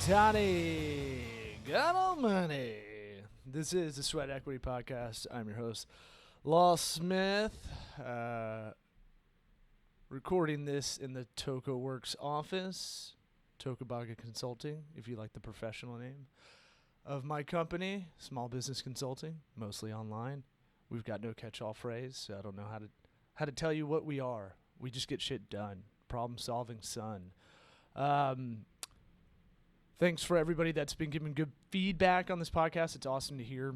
Tony, got all money. This is the Sweat Equity Podcast. I'm your host, Law Smith. Recording this in the TocoWorks office, Tocobaga Consulting, if you like the professional name of my company. Small business consulting, mostly online. We've got no catch-all phrase, so I don't know how to tell you what we are. We just get shit done. Problem-solving son. Thanks for everybody that's been giving good feedback on this podcast. It's awesome to hear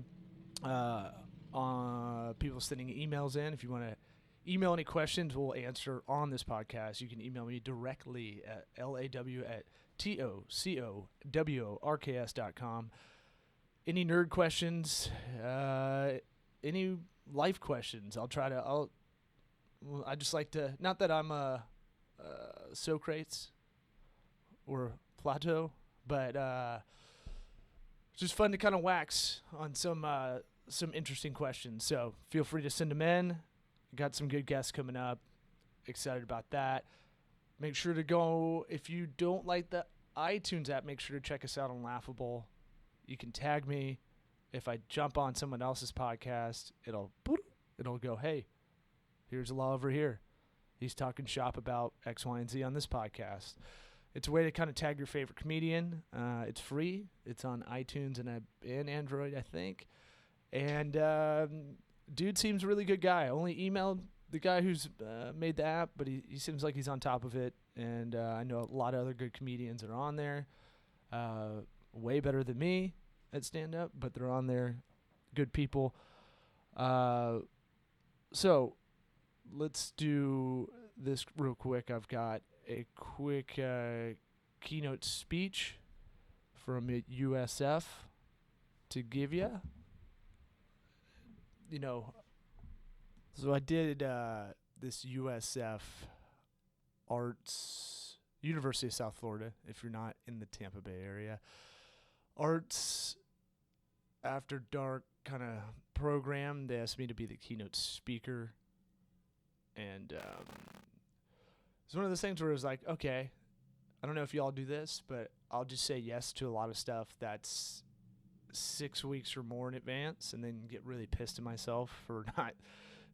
people sending emails in. If you want to email any questions, we'll answer on this podcast. You can email me directly at law@tocoworks.com. Any nerd questions, any life questions, I just like to, not that I'm Socrates or Plato, but it's just fun to kind of wax on some interesting questions. So feel free to send them in. Got some good guests coming up. Excited about that. Make sure to go, if you don't like the iTunes app, make sure to check us out on Laughable. You can tag me. If I jump on someone else's podcast, it'll go, hey, here's a law over here. He's talking shop about X, Y, and Z on this podcast. It's a way to kind of tag your favorite comedian. It's free. It's on iTunes and Android, I think. And dude seems a really good guy. I only emailed the guy who's made the app, but he seems like he's on top of it. And I know a lot of other good comedians that are on there. Way better than me at stand-up, but they're on there. Good people. So let's do this real quick. I've got a quick keynote speech from USF to give you. So I did this USF Arts, University of South Florida, if you're not in the Tampa Bay area, Arts After Dark kind of program. They asked me to be the keynote speaker. And it's one of those things where it was like, okay, I don't know if y'all do this, but I'll just say yes to a lot of stuff that's 6 weeks or more in advance and then get really pissed at myself for not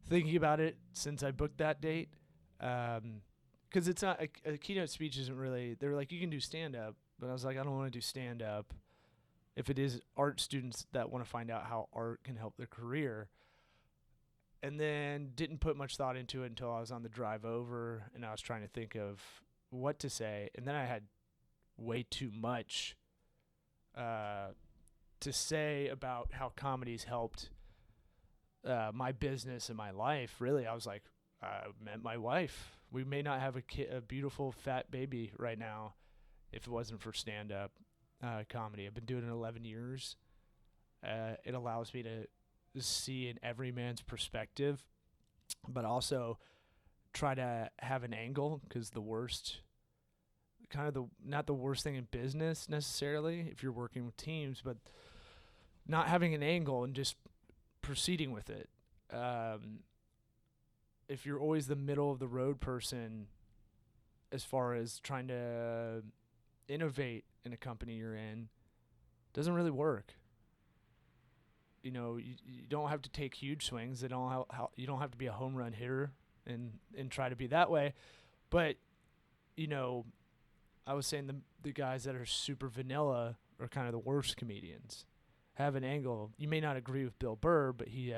thinking about it since I booked that date. Because it's not, a keynote speech isn't really, they were like, you can do stand-up, but I was like, I don't want to do stand-up if it is art students that want to find out how art can help their career. And then didn't put much thought into it until I was on the drive over and I was trying to think of what to say. And then I had way too much to say about how comedy's helped my business and my life. Really, I was like, I met my wife. We may not have a beautiful fat baby right now if it wasn't for stand-up comedy. I've been doing it 11 years. It allows me to see in every man's perspective, but also try to have an angle, because not the worst thing in business necessarily if you're working with teams, but not having an angle and just proceeding with it. If you're always the middle of the road person as far as trying to innovate in a company you're in, doesn't really work. You don't have to take huge swings. You don't have to be a home run hitter and try to be that way. But, I was saying the guys that are super vanilla are kind of the worst comedians. Have an angle. You may not agree with Bill Burr, but he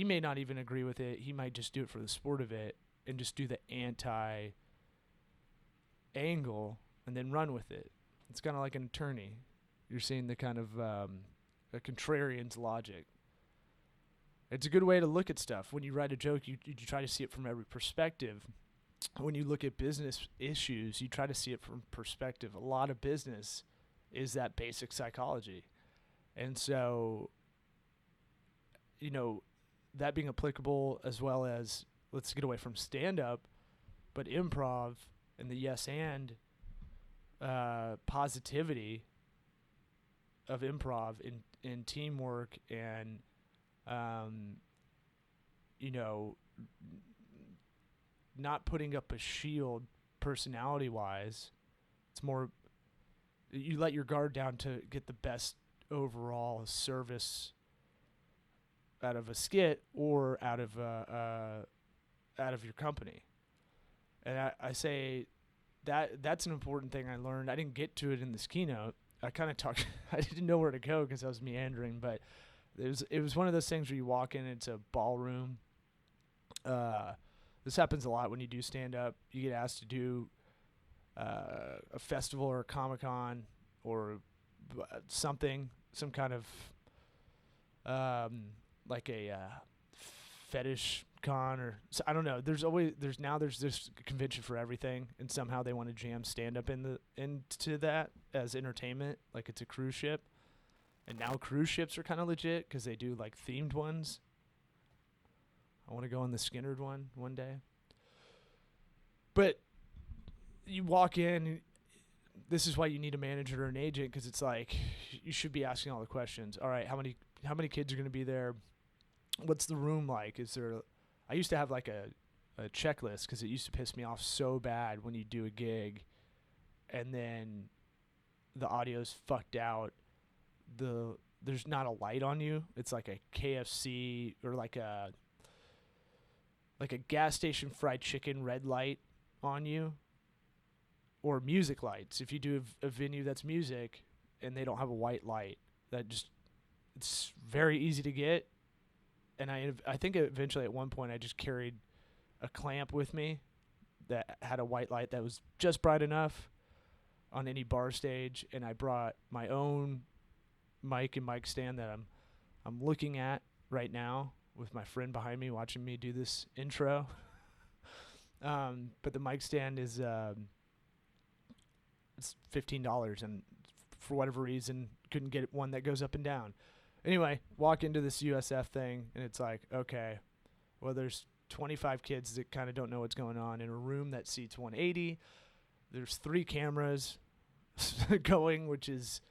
may not even agree with it. He might just do it for the sport of it and just do the anti-angle and then run with it. It's kind of like an attorney. You're seeing the kind of a contrarian's logic. It's a good way to look at stuff. When you write a joke, you try to see it from every perspective. When you look at business issues, you try to see it from perspective. A lot of business is that basic psychology. And so, that being applicable, as well as, let's get away from stand-up, but improv and the yes and positivity of improv in teamwork and, not putting up a shield personality-wise. It's more you let your guard down to get the best overall service out of a skit or out of your company. And I say that's an important thing I learned. I didn't get to it in this keynote. I kind of talked. I didn't know where to go because I was meandering, but it was one of those things where you walk in, it's a ballroom. This happens a lot when you do stand up. You get asked to do a festival or a Comic-Con or something, some kind of like a fetish con, or I don't know. There's this convention for everything, and somehow they want to jam stand up into that as entertainment, like it's a cruise ship. And now cruise ships are kind of legit because they do like themed ones. I want to go on the Skinnerd one day. But you walk in, this is why you need a manager or an agent, because it's like you should be asking all the questions. All right, how many kids are going to be there? What's the room like? I used to have like a checklist because it used to piss me off so bad when you do a gig and then the audio's fucked out. There's not a light on you. It's like a KFC or like a gas station fried chicken red light on you, or music lights. If you do a venue that's music and they don't have a white light, it's very easy to get. And I think eventually at one point I just carried a clamp with me that had a white light that was just bright enough on any bar stage, and I brought my own mic and mic stand that I'm looking at right now with my friend behind me watching me do this intro. But the mic stand is it's $15, and for whatever reason couldn't get one that goes up and down. Anyway, walk into this USF thing, and it's like, okay, well, there's 25 kids that kind of don't know what's going on in a room that seats 180. There's 3 cameras going, which is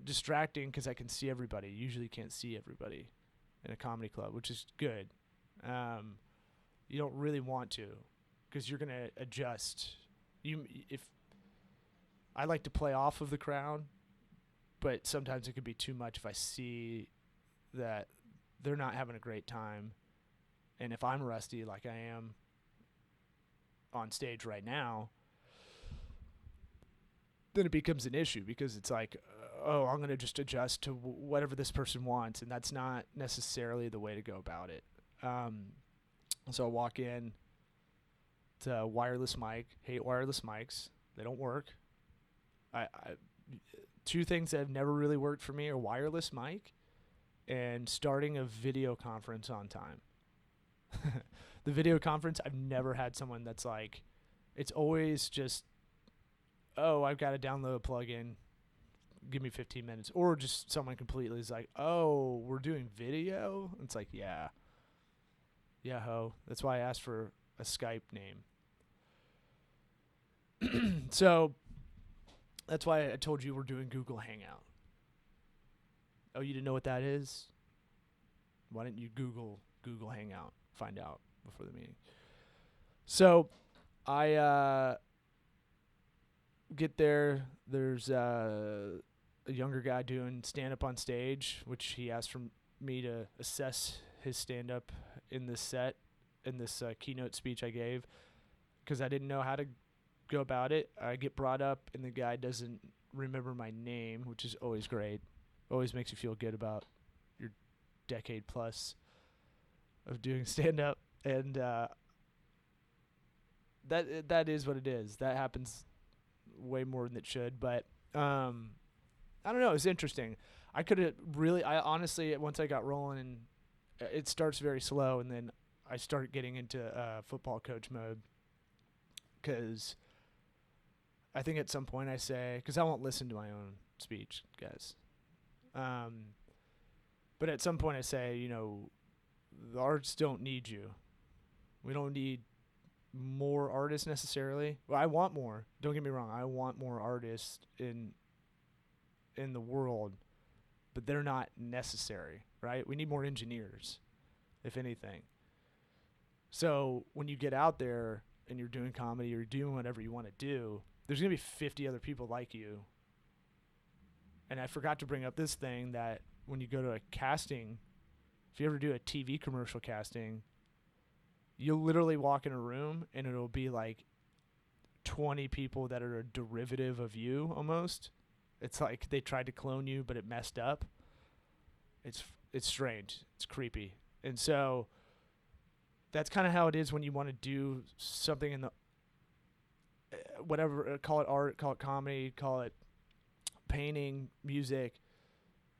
distracting because I can see everybody. You usually can't see everybody in a comedy club, which is good. You don't really want to, because you're gonna adjust. If I like to play off of the crowd, but sometimes it could be too much if I see that they're not having a great time, and if I'm rusty like I am on stage right now, then it becomes an issue, because it's like, oh, I'm going to just adjust to whatever this person wants, and that's not necessarily the way to go about it. So I walk in to wireless mic. Hate wireless mics. They don't work. Two things that have never really worked for me are wireless mic and starting a video conference on time. The video conference, I've never had someone that's like, it's always just, oh, I've got to download a plugin, give me 15 minutes. Or just someone completely is like, oh, we're doing video? It's like, yeah. Yeah, ho. That's why I asked for a Skype name. So that's why I told you we're doing Google Hangout. Oh, you didn't know what that is? Why didn't you Google Hangout? Find out before the meeting. So I get there. There's a younger guy doing stand-up on stage, which he asked for me to assess his stand-up in this set, in this keynote speech I gave, because I didn't know how to go about it. I get brought up, and the guy doesn't remember my name, which is always great. Always makes you feel good about your decade plus of doing stand-up. And that is what it is. That happens way more than it should. But I don't know. It's interesting. I honestly, once I got rolling, and it starts very slow, and then I start getting into football coach mode, because I think at some point I say, because I won't listen to my own speech, guys. But at some point I say, the arts don't need you. We don't need more artists necessarily. Well, I want more. Don't get me wrong. I want more artists in the world, but they're not necessary, right? We need more engineers, if anything. So when you get out there and you're doing comedy or you're doing whatever you want to do, there's going to be 50 other people like you And I forgot to bring up this thing that when you go to a casting, if you ever do a TV commercial casting, you'll literally walk in a room and it'll be like 20 people that are a derivative of you almost. It's like they tried to clone you, but it messed up. It's strange. It's creepy. And so that's kind of how it is when you want to do something in the whatever, call it art, call it comedy, call it painting, music.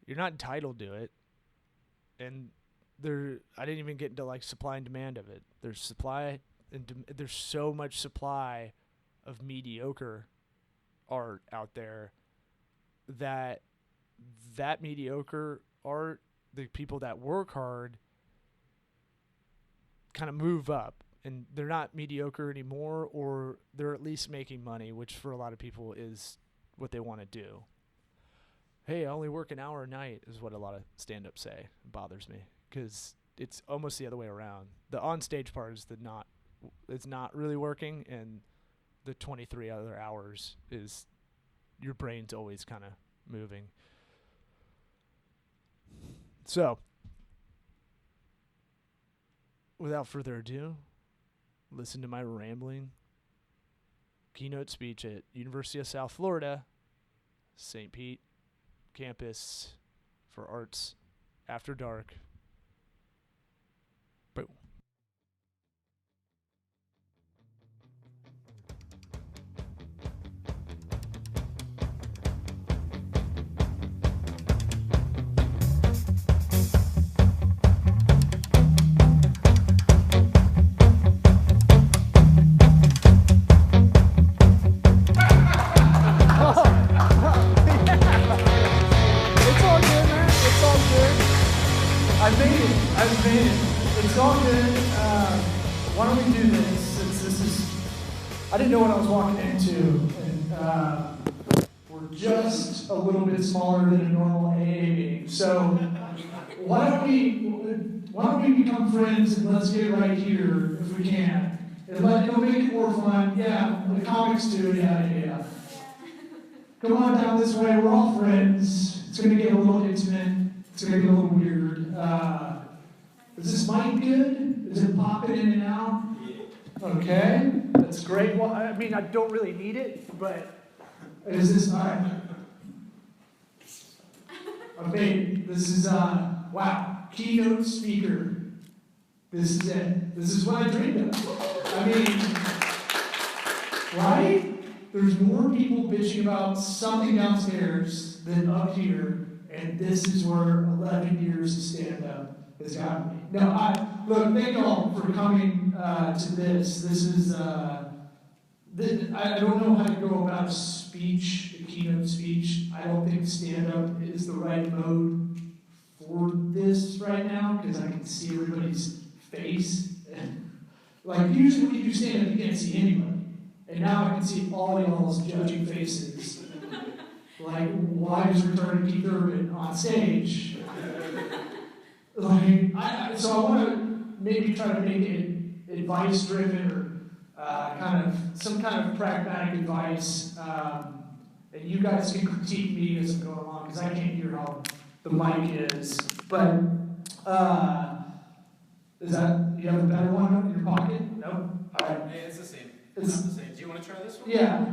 You're not entitled to it. And I didn't even get into like supply and demand of it. There's supply and there's so much supply of mediocre art out there that mediocre art, the people that work hard kind of move up, and they're not mediocre anymore, or they're at least making money, which for a lot of people is what they want to do. Hey, I only work an hour a night is what a lot of stand-ups say. It bothers me because it's almost the other way around. The on-stage part is it's not really working, and the 23 other hours is your brain's always kind of moving. So, without further ado, listen to my rambling keynote speech at University of South Florida, St. Pete campus for arts after dark. Boom. I've made it. It's all good. Why don't we do this? Since I didn't know what I was walking into, and we're just a little bit smaller than a normal AA meeting. So why don't we become friends and let's get right here if we can. And it'll make it more fun. Yeah, the comics too. Yeah. Come on down this way. We're all friends. It's gonna get a little intimate. It's gonna get a little weird. Is this mic good? Is it popping in and out? Yeah. Okay, that's great. Well, I mean, I don't really need it, but is this all right? Okay, this is, wow, keynote speaker. This is it. This is what I dreamed of. I mean, right? There's more people bitching about something downstairs than up here, and this is where 11 years of stand-up has gotten me. No, look, thank you all for coming to this. This is, I don't know how to go about a speech, a keynote speech. I don't think stand-up is the right mode for this right now, because I can see everybody's face. Like, usually when you do stand-up, you can't see anybody. And now I can see all y'all's judging faces. Like, why is retarded Keith Urban on stage? Like, so I want to maybe try to make it advice-driven or some kind of pragmatic advice, and you guys can critique me as I'm going along, because I can't hear how the mic is. But you have a better one in your pocket? No? All right. Hey, it's the same. It's not the same. Do you want to try this one? Yeah.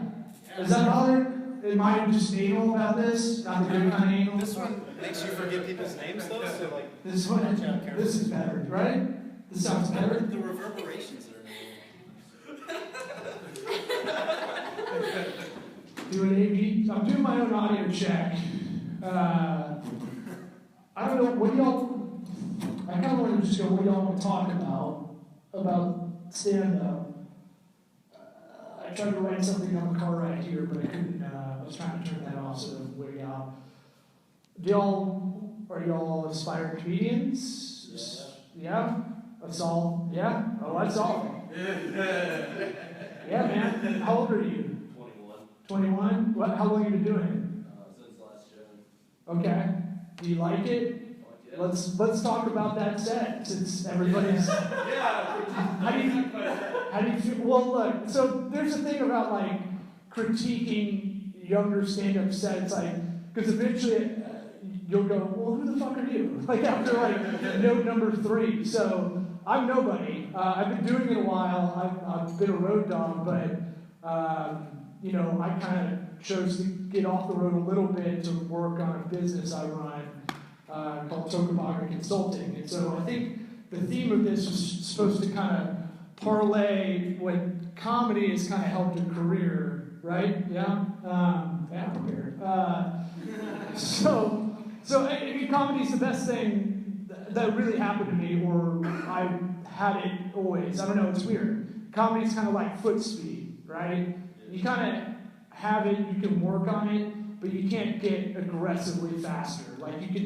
Is that bother? Am I just anal about this? Not the good kind of anal? This one makes you forget people's names, though, so like... This is better, right? This sounds better? The reverberations that are Doing AV. I'm doing my own audio check. I don't know, what y'all... I kind of want to just go, what y'all want to talk about stand-up. I tried to write something on the car right here, but I couldn't. I was trying to turn that off, so way out. Are y'all aspiring comedians? Yeah? That's all? Yeah? Oh, that's all. Yeah, man. How old are you? 21. How long have you been doing it? Since last June. Okay. Do you like it? Yeah. Let's talk about that set, since everybody's... How do you feel? Well, look, so there's a thing about, like, critiquing younger stand-up sets, like, Because eventually you'll go, well, who the fuck are you? Like after like note number 3. So I'm nobody. I've been doing it a while. I've been a road dog, but you know, I kind of chose to get off the road a little bit to work on a business I run called Tocobaga Consulting. And so I think the theme of this was supposed to kind of parlay when comedy has kind of helped a career, right? Yeah? Yeah, I'm prepared. So I mean, comedy's the best thing that really happened to me, or I had it always. I don't know, it's weird. Comedy's kind of like foot speed, right? You kind of have it, you can work on it, but you can't get aggressively faster. Like you can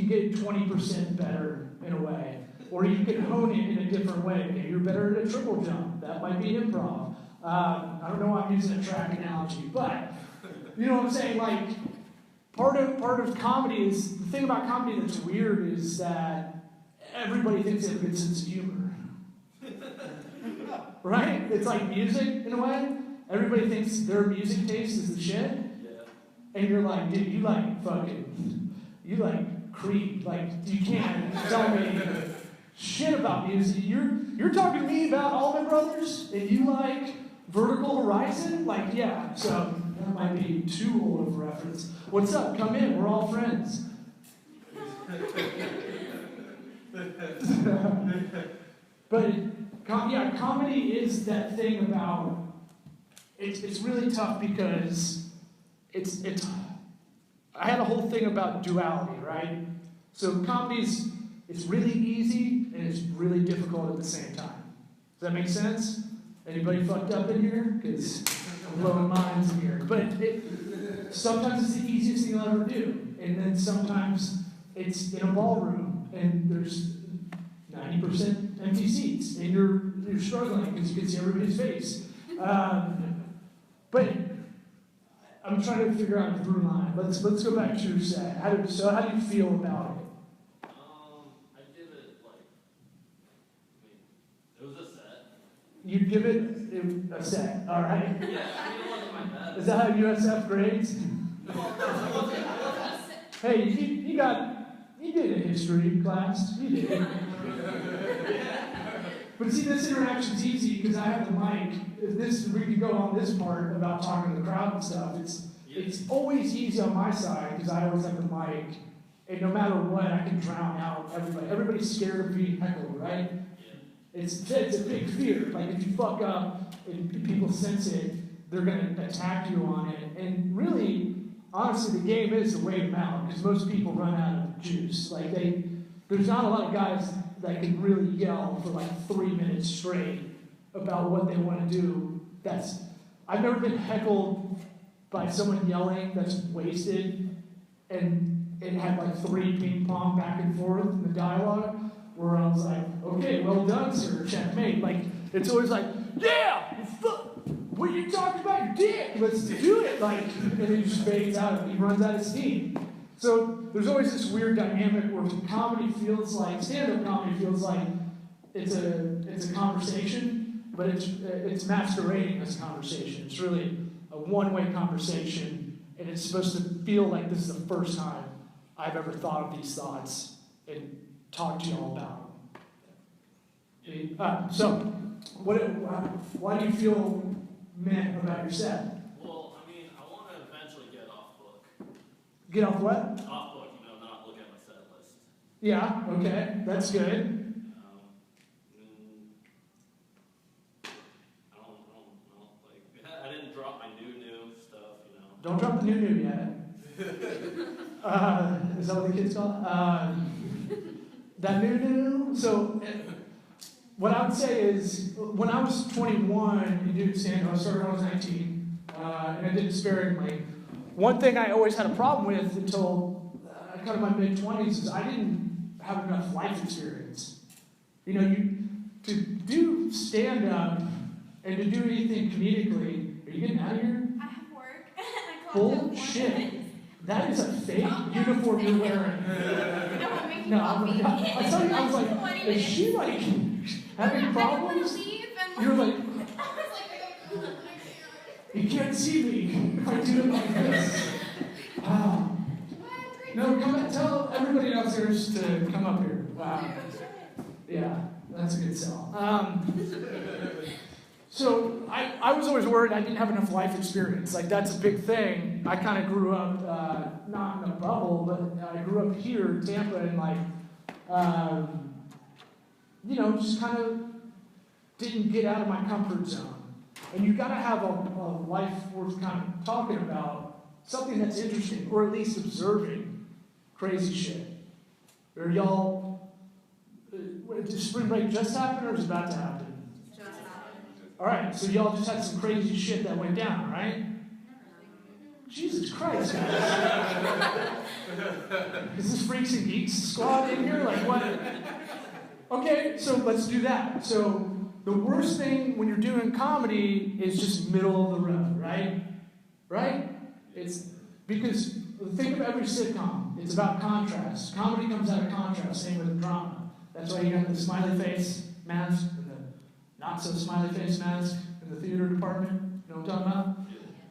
get 20% better in a way. Or you can hone it in a different way. Maybe you're better at a triple jump. That might be improv. I don't know why I'm using a track analogy, but you know what I'm saying? Like, part of comedy is, the thing about comedy that's weird is that everybody thinks they have a good sense of humor. Right? It's like music in a way. Everybody thinks their music taste is the shit. Yeah. And you're like, dude, you like Creed. Like, you can't tell me shit about music. You're talking to me about Allman Brothers, and you like Vertical Horizon? Like, yeah. So that might be too old of a reference. What's up? Come in. We're all friends. But yeah, comedy is that thing about it's really tough because it's I had a whole thing about duality, right? So comedy's it's really easy and it's really difficult at the same time. Does that make sense? Anybody fucked up in here? Because I'm blowing minds in here. But sometimes it's the easiest thing you'll ever do. And then sometimes it's in a ballroom and there's 90% empty seats and you're struggling because you can see everybody's face. But I'm trying to figure out the through line. Let's go back to your set. How do you feel about it? I give it it was a set. You give it a set, all right? Yeah, it wasn't my best. Is that how USF grades? Hey, you did a history class. You did. But see, this interaction's easy because I have the mic. We can go on this part about talking to the crowd and stuff. It's always easy on my side because I always have the mic. And no matter what, I can drown out everybody. Everybody's scared of being heckled, right? Yeah. It's a big fear. Like if you fuck up and people sense it, they're going to attack you on it. And really, honestly, the game is to wait them out because most people run out of juice. Like there's not a lot of guys that can really yell for like 3 minutes straight about what they want to do. I've never been heckled by someone yelling that's wasted and it had like 3 ping pong back and forth in the dialogue where I was like, okay, well done, sir, checkmate. Like, it's always like, yeah, what you talking about, your dick, let's do it. Like, and it just fades out, he runs out of steam. So there's always this weird dynamic where comedy feels like, stand-up comedy feels like it's a conversation, but it's masquerading as a conversation. It's really a one-way conversation, and it's supposed to feel like this is the first time I've ever thought of these thoughts and talked to y'all about them. So, why do you feel meh about your set? Well, I mean, I want to eventually get off book. Get off what? Off book, not look at my set list. Yeah, okay, that's good. I don't know. Like, I didn't drop my new stuff, Don't drop the new yet. Is that what the kids call it? That new. So, what I would say is, when I was 21 and did stand-up, I started when I was 19, and I did it sparingly. One thing I always had a problem with until kind of my mid-20s is I didn't have enough life experience. To do stand-up and to do anything comedically, are you getting out of here? I have work. I Bullshit. That is a fake uniform you're wearing. No, I saw you, I was like, is she like having problems? You're like, you can't see me if I do it like this. No, tell everybody downstairs to come up here. Wow. Yeah, that's a good sell. So I was always worried I didn't have enough life experience. Like, that's a big thing. I kind of grew up, not in a bubble, but I grew up here in Tampa and, like, just kind of didn't get out of my comfort zone. And you got to have a life worth kind of talking about, something that's interesting, or at least observing crazy shit. Are y'all, did spring break just happen or is it about to happen? All right, so y'all just had some crazy shit that went down, right? Jesus Christ, guys. Is this Freaks and Geeks squad in here? Like, what? Okay, so let's do that. So the worst thing when you're doing comedy is just middle of the road, right? Right? It's because think of every sitcom. It's about contrast. Comedy comes out of contrast, same with drama. That's why you got the smiley face mask and the not so smiley face mask in the theater department. You know what I'm talking about?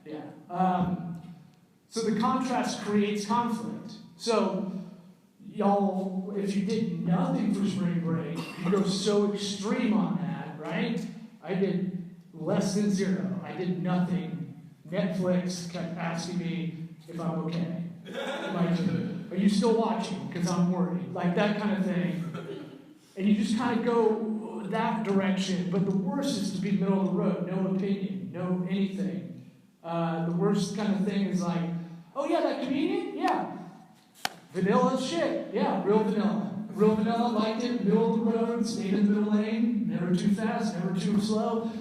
Yeah. So the contrast creates conflict. So y'all, if you did nothing for spring break, you go so extreme on that, right? I did less than zero. I did nothing. Netflix kept asking me if I'm okay. Like, are you still watching? Because I'm worried. Like, that kind of thing. And you just kind of go that direction. But the worst is to be middle of the road. No opinion. No anything. The worst kind of thing is like, oh yeah, that comedian? Yeah. Vanilla shit. Yeah, real vanilla. Real vanilla, liked it, middle of the road, stayed in the middle lane, never too fast, never too slow.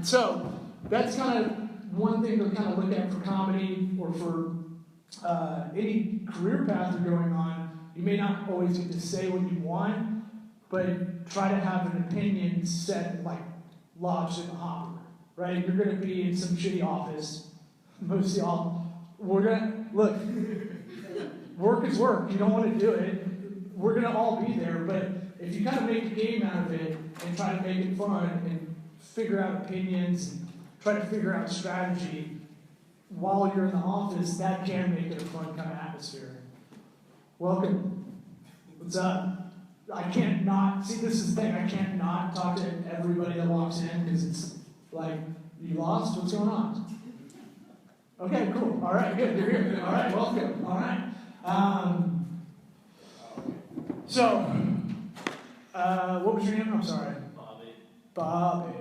So that's kind of one thing to kind of look at for comedy or for any career path you're going on. You may not always get to say what you want, but try to have an opinion set, like lodged in the hopper, right? You're going to be in some shitty office. Most of y'all, we're going to, look, work is work. You don't want to do it. We're going to all be there, but if you kind of make a game out of it and try to make it fun and figure out opinions and try to figure out strategy while you're in the office, that can make it a fun kind of atmosphere. Welcome. What's up? I can't not, see, this is the thing, I can't not talk to everybody that walks in because it's like, you lost? What's going on? Okay, cool. All right, good. You're here. All right, welcome. All right. What was your name? I'm sorry. Bobby.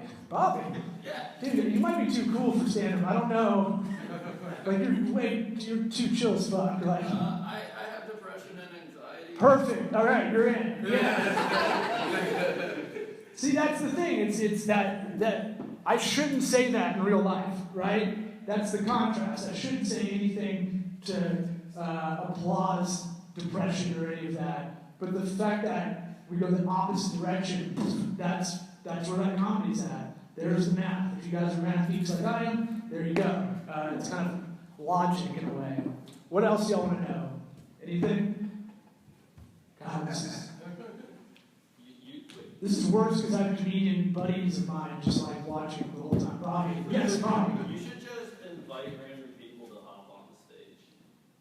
Yeah. Dude, you might be too cool for stand-up. I don't know. Like, you're too chill as fuck. Like, I have depression and anxiety. Perfect. All right, you're in. Yeah. See, that's the thing. It's that I shouldn't say that in real life, right? That's the contrast. I shouldn't say anything to applause depression or any of that. But the fact that we go the opposite direction, that's where that comedy's at. There's the math. If you guys are math geeks like I am, there you go. It's kind of logic in a way. What else y'all want to know? Anything? God, this is worse because I have comedian buddies of mine just like watching the whole time. Bobby. Yes, Bobby. You should just invite random people to hop on the stage.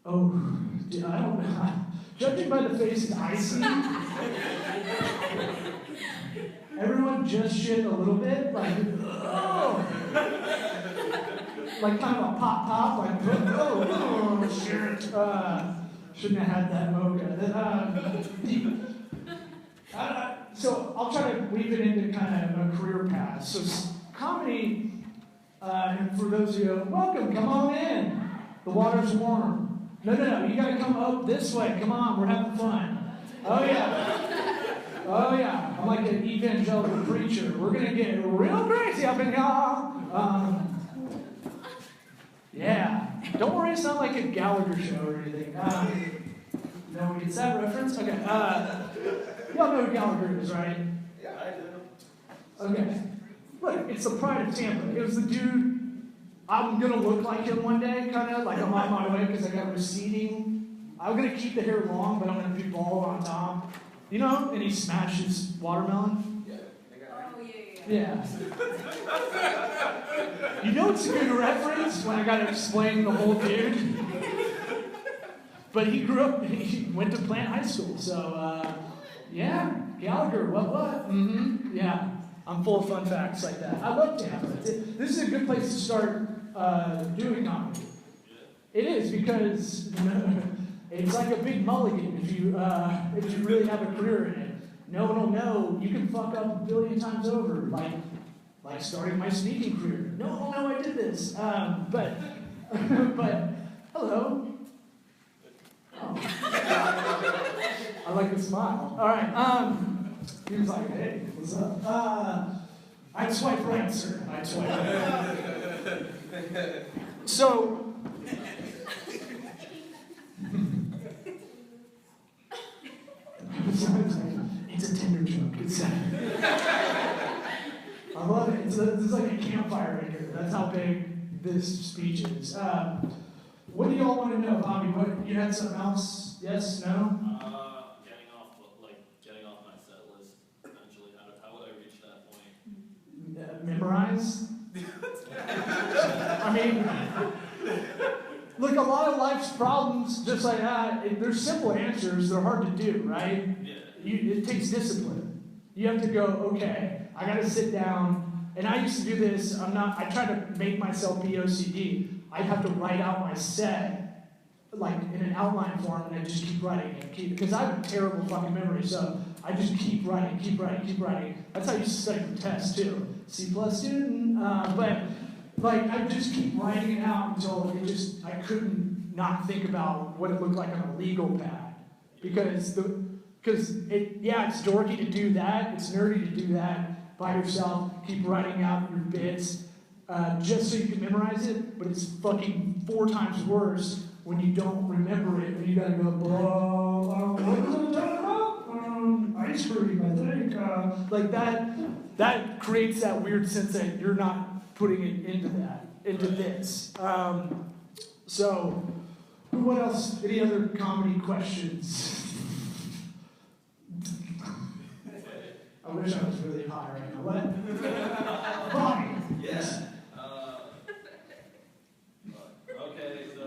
Oh, dude, I don't know. Judging by the faces I see, everyone just shit a little bit, like, oh, like kind of a pop, like, oh, shit. Shouldn't have had that mocha. So I'll try to weave it into kind of a career path. So comedy, and for those of you, welcome, come on in. The water's warm. No, you gotta come up this way. Come on, we're having fun. Oh yeah. I'm like an evangelical preacher. We're gonna get real crazy up in y'all. Yeah. Don't worry, it's not like a Gallagher show or anything. No, it's that reference? Okay. Y'all know who Gallagher is, right? Yeah, I do. Okay. Look, it's the pride of Tampa. It was the dude, I'm going to look like him one day, kind of, like I'm on my way because I got receding. I'm going to keep the hair long, but I'm going to be bald on top. You know? And he smashes watermelon. Yeah. Oh, Yeah. You know it's a good reference when I got to explain the whole dude? But he grew up, he went to Plant High School, so yeah, Gallagher, what? Mm-hmm, yeah. I'm full of fun facts like that. I love Tampa. This is a good place to start doing comedy. It is, because it's like a big mulligan if you really have a career in it. No, you can fuck up a billion times over, like starting my speaking career. No, I did this. But hello. Oh. I like the smile. All right. He was like, hey, what's up? I'd swipe right, sir. I'd swipe right. So, it's a Tinder joke. I love it. It's like a campfire right here. That's how big this speech is. What do y'all want to know, Bobby? What, you had something else? Yes? No? Getting off my set list eventually. How would I reach that point? Memorize? I mean, look, a lot of life's problems, just like that, there's simple answers. They're hard to do, right? Yeah. It takes discipline. You have to go, okay, I got to sit down. And I used to do this. I try to make myself be OCD. I have to write out my set, like in an outline form, and I just keep writing because I have a terrible fucking memory, so I just keep writing. That's how I used to study for tests too. C+ student, but like I just keep writing it out until I couldn't not think about what it looked like on a legal pad, because it's dorky to do that, it's nerdy to do that by yourself. Keep writing out your bits. Just so you can memorize it, but it's fucking 4 times worse when you don't remember it, when you gotta go, what was I talking about? Ice cream, I think. Like that creates that weird sense that you're not putting it into this. So, what else? Any other comedy questions? I wish I was really high right now. What? Bobby. Yes. Okay, so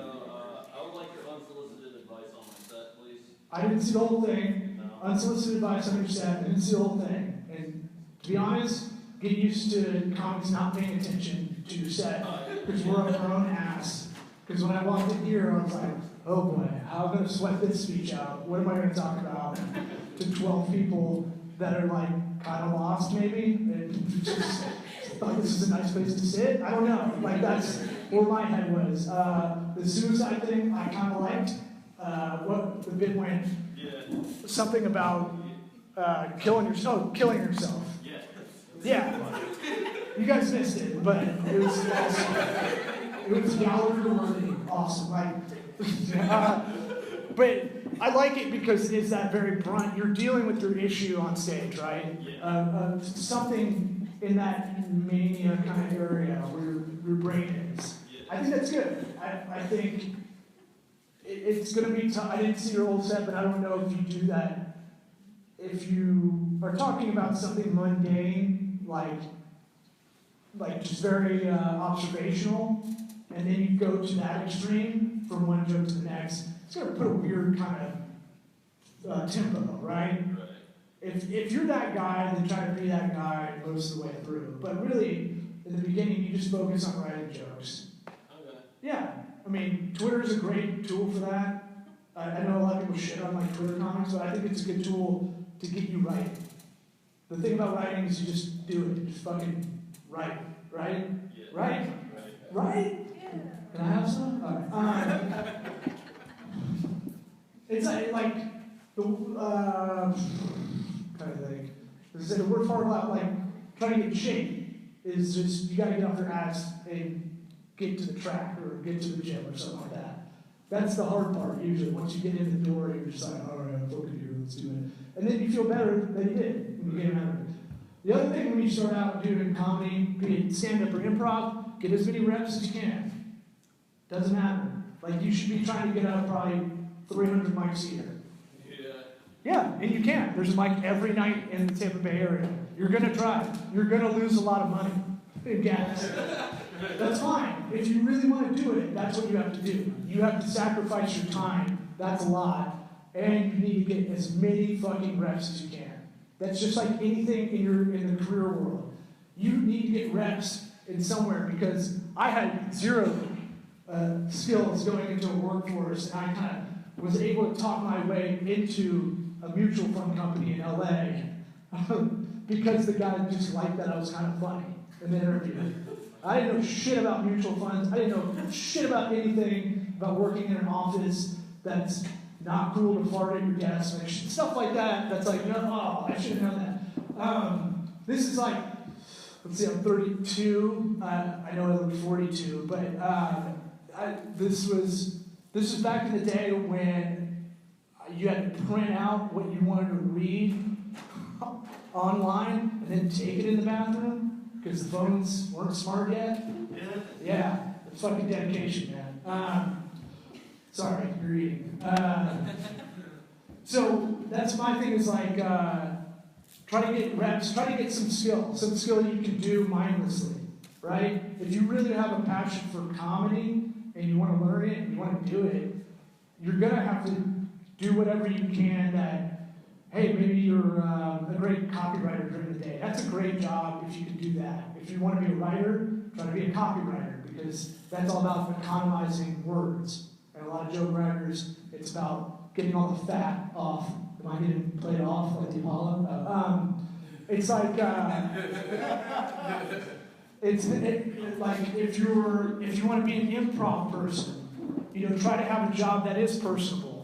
I would like your unsolicited advice on my set, please. I didn't see the whole thing. No. Unsolicited advice on your set. I didn't see the whole thing. And to be honest, get used to comics not paying attention to your set, because we're on our own ass. Because when I walked in here, I was like, oh boy, how am I going to sweat this speech out? What am I going to talk about to 12 people that are like kind of lost maybe? And just thought this is a nice place to sit? I don't know. Like that's where my head was. The suicide thing I kind of liked. What the bit went? Yeah. Something about killing yourself. Oh, killing yourself. Yeah. Yeah. You guys missed it, but it was awesome. It was Gallagher worthy. Awesome. But I like it because it is that very brunt. You're dealing with your issue on stage, right? Yeah. Something in that mania kind of area where your brain is. Yeah. I think that's good. I think it's going to be tough. I didn't see your old set, but I don't know if you do that. If you are talking about something mundane, like just very observational, and then you go to that extreme from one joke to the next, it's going to put a weird kind of tempo, right? Right. If you're that guy, then try to be that guy most of the way through. But really, in the beginning, you just focus on writing jokes. Okay. Yeah, I mean, Twitter is a great tool for that. I know a lot of people shit on like Twitter comics, but I think it's a good tool to get you writing. The thing about writing is you just do it. You just fucking write, right? Yeah. Right? Right? Yeah. Can I have some? All right. It's like the kind of thing. The worst part about like trying to get in shape is just you got to get off your ass and get to the track or get to the gym or something like that. That's the hard part usually. Once you get in the door, you're just like, all right, I'm fucking here, let's do it. And then you feel better than you did when you came out of it. The other thing when you start out doing comedy, be it stand-up or improv, get as many reps as you can. Doesn't matter. Like you should be trying to get out probably 300 mics a year. Yeah. Yeah, and you can. There's a mic every night in the Tampa Bay area. You're gonna try. You're gonna lose a lot of money in gas. That's fine. If you really want to do it, that's what you have to do. You have to sacrifice your time That's a lot. And you need to get as many fucking reps as you can. That's just like anything in the career world. You need to get reps in somewhere because I had zero skills going into a workforce, and I kind of was able to talk my way into a mutual fund company in LA because the guy just liked that I was kind of funny in the interview. I didn't know shit about mutual funds. I didn't know shit about anything about working in an office that's not cool to fart at your desk, like stuff like that. That's like, no, oh, I should have known that. This is like, let's see, I'm 32. I know I look 42, but this was back in the day when you had to print out what you wanted to read online and then take it in the bathroom because the phones weren't smart yet. Yeah, it's fucking dedication, man. Sorry, you're eating. So that's my thing is like, try to get reps, try to get some skill you can do mindlessly, right? If you really have a passion for comedy and you want to learn it and you want to do it, you're going to have to do whatever you can that, hey, maybe you're a great copywriter during the day. That's a great job if you can do that. If you want to be a writer, try to be a copywriter because that's all about economizing words. And a lot of joke writers, it's about getting all the fat off. Am I getting played off like the Apollo? It's like, like if you want to be an improv person, try to have a job that is personable.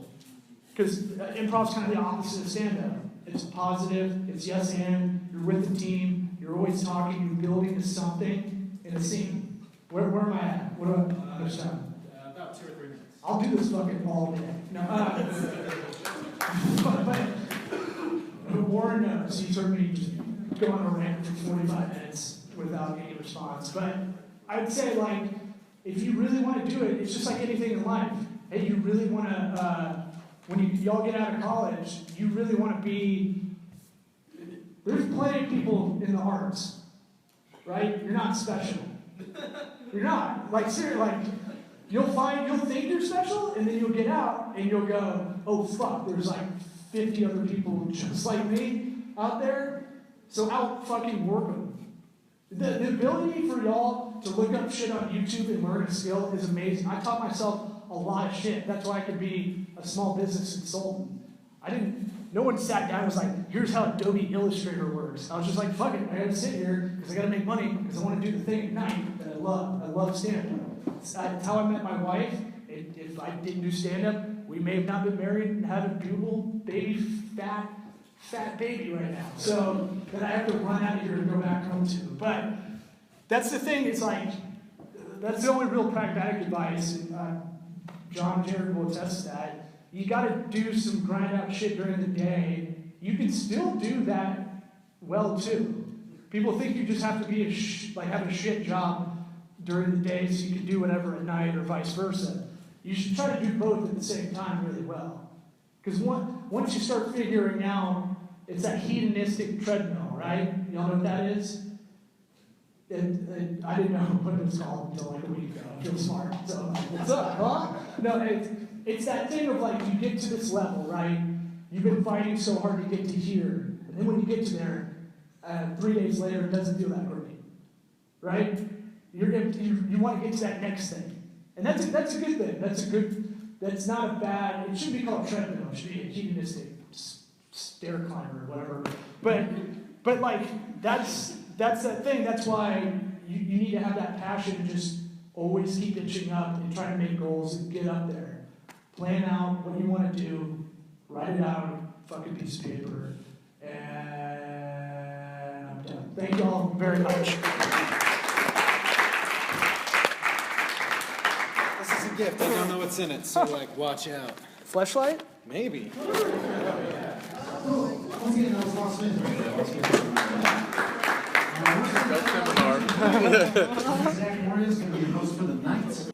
Because improv's kind of the opposite of stand-up. It's positive, it's yes and, you're with the team, you're always talking, you're building to something in a scene. Where am I at? What do I understand? About 2 or 3 minutes. I'll do this fucking all day. No, but Warren knows. He's heard me just go on a rant for 45 minutes without any response. But I'd say, like, if you really want to do it, it's just like anything in life. Hey, you really want to, when y'all get out of college, you really want to be, there's plenty of people in the arts, right? You're not special. You're not. Like, seriously, like, you'll think you're special, and then you'll get out, and you'll go, oh, fuck, there's like 50 other people just like me out there, so out fucking work them. The ability for y'all to look up shit on YouTube and learn a skill is amazing. I taught myself a lot of shit. That's why I could be a small business consultant. No one sat down and was like, here's how Adobe Illustrator works. I was just like, fuck it, I gotta sit here, because I gotta make money, because I want to do the thing at night that I love. I love stand-up. That's how I met my wife. If I didn't do stand-up, we may have not been married and have a beautiful baby, fat baby right now. So that I have to run out of here and go back home to. But that's the thing, it's like, that's the only real pragmatic advice, and John and Jared will attest to that. You gotta do some grind out shit during the day. You can still do that well too. People think you just have to be have a shit job during the day so you can do whatever at night or vice versa. You should try to do both at the same time really well. Because once you start figuring out, it's that hedonistic treadmill, right? Y'all know what that is? I didn't know what it was called until like a week ago. I feel smart. So, what's up, huh? No, it's that thing of like, you get to this level, right? You've been fighting so hard to get to here. And then when you get to there, 3 days later, it doesn't feel that great. Right? You want to get to that next thing. And that's a good thing. That's not a bad, it shouldn't be called treadmill. It should be a hedonistic stair climber or whatever. But like, that's that thing. That's why you need to have that passion and just always keep inching up and try to make goals and get up there. Plan out what you want to do, write it out on a fucking piece of paper, and I'm done. Thank you all very much. This is a gift. I don't know what's in it, so like, watch out. Fleshlight? Maybe. Zach Morgan is going to be the host for the night.